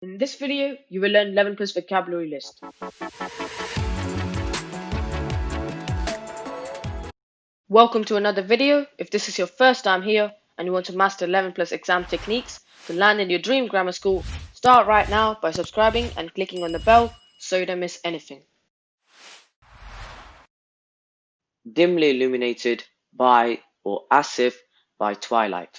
In this video, you will learn 11 plus vocabulary list. Welcome to another video. If this is your first time here and you want to master 11 plus exam techniques to land in your dream grammar school, start right now by subscribing and clicking on the bell so you don't miss anything. Dimly illuminated by or as if by twilight.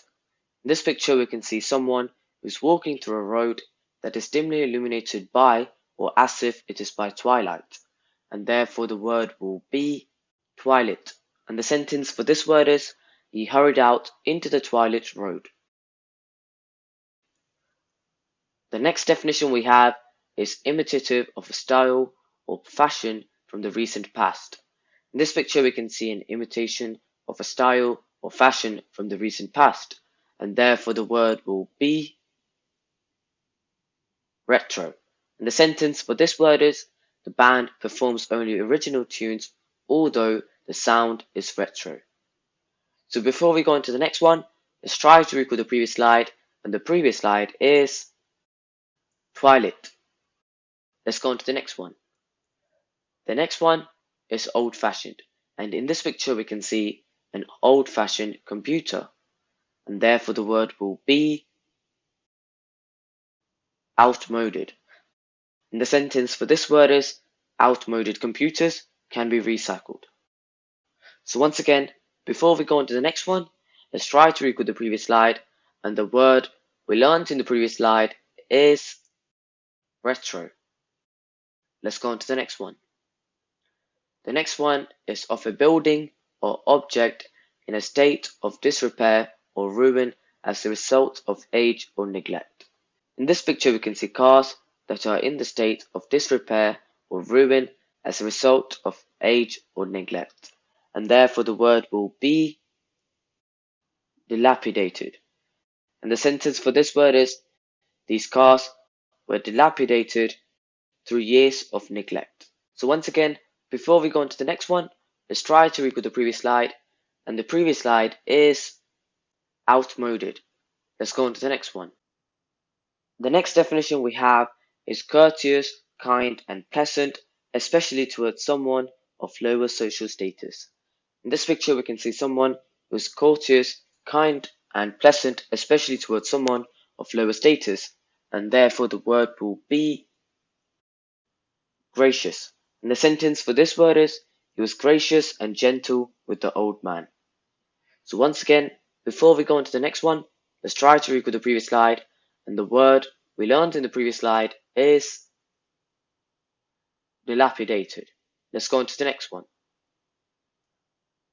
In this picture, we can see someone who's walking through a road that is dimly illuminated by or as if it is by twilight, and therefore the word will be twilight. And the sentence for this word is, he hurried out into the twilight road. The next definition we have is imitative of a style or fashion from the recent past. In this picture, we can see an imitation of a style or fashion from the recent past, and therefore the word will be retro. And the sentence for this word is, the band performs only original tunes, although the sound is retro. So before we go on to the next one, let's try to recall the previous slide, and the previous slide is twilight. Let's go on to the next one. The next one is old-fashioned, and in this picture we can see an old-fashioned computer, and therefore the word will be outmoded. And the sentence for this word is, outmoded computers can be recycled. So once again, before we go on to the next one, let's try to recall the previous slide, and the word we learned in the previous slide is retro. Let's go on to the next one. The next one is of a building or object in a state of disrepair or ruin as a result of age or neglect. In this picture, we can see cars that are in the state of disrepair or ruin as a result of age or neglect, and therefore the word will be dilapidated. And the sentence for this word is, these cars were dilapidated through years of neglect. So once again, before we go on to the next one, let's try to recall the previous slide, and the previous slide is outmoded. Let's go on to the next one. The next definition we have is courteous, kind, and pleasant, especially towards someone of lower social status. In this picture, we can see someone who is courteous, kind, and pleasant, especially towards someone of lower status, and therefore the word will be gracious. And the sentence for this word is, he was gracious and gentle with the old man. So once again, before we go on to the next one, let's try to recall the previous slide, and the word we learned in the previous slide is dilapidated. Let's go on to the next one.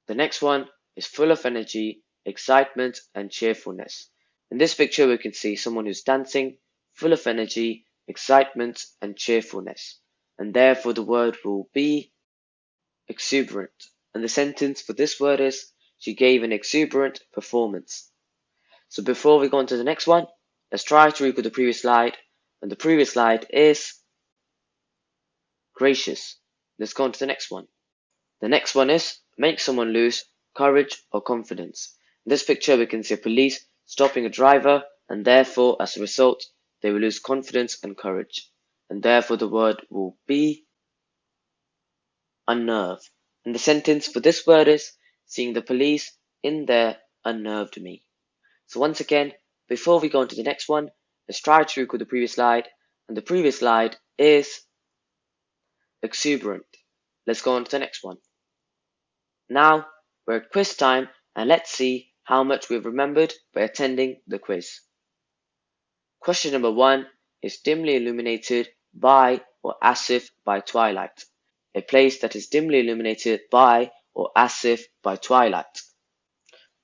The next one is full of energy, excitement, and cheerfulness. In this picture, we can see someone who's dancing, full of energy, excitement, and cheerfulness, and therefore the word will be exuberant. And the sentence for this word is, she gave an exuberant performance. So before we go on to the next one, let's try to recall the previous slide, and the previous slide is gracious. Let's go on to the next one. The next one is make someone lose courage or confidence. In this picture, we can see police stopping a driver, and therefore, as a result, they will lose confidence and courage, and therefore the word will be unnerve. And the sentence for this word is, seeing the police in there unnerved me. So once again, before we go on to the next one, let's try to recall the previous slide, and the previous slide is exuberant. Let's go on to the next one. Now we're at quiz time, and let's see how much we've remembered by attending the quiz. Question number 1 is dimly illuminated by or as if by twilight. A place that is dimly illuminated by or as if by twilight.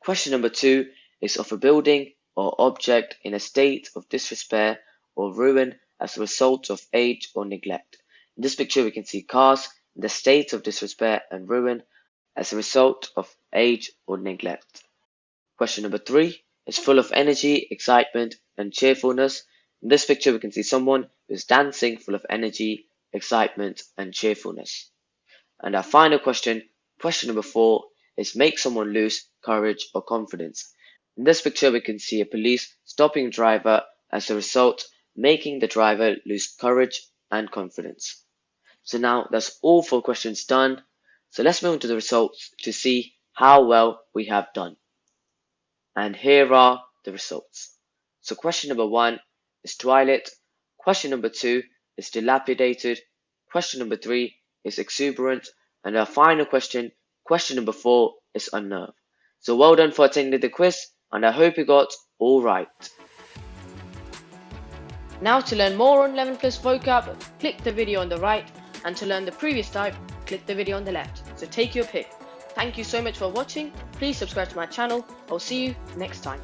Question number 2 is of a building or object in a state of disrepair or ruin as a result of age or neglect. In this picture, we can see cars in the state of disrepair and ruin as a result of age or neglect. Question number 3 is full of energy, excitement, and cheerfulness. In this picture, we can see someone who is dancing, full of energy, excitement, and cheerfulness. And our final question, question number 4, is make someone lose courage or confidence. In this picture, we can see a police stopping a driver as a result making the driver lose courage and confidence. So now that's all 4 questions done. So let's move on to the results to see how well we have done. And here are the results. So question number 1 is toilet. Question number 2 is dilapidated. Question number 3 is exuberant. And our final question, question number 4, is unnerved. So well done for attending the quiz, and I hope you got all right. Now to learn more on 11 Plus Vocab, click the video on the right, and to learn the previous type, click the video on the left. So take your pick. Thank you so much for watching. Please subscribe to my channel. I'll see you next time.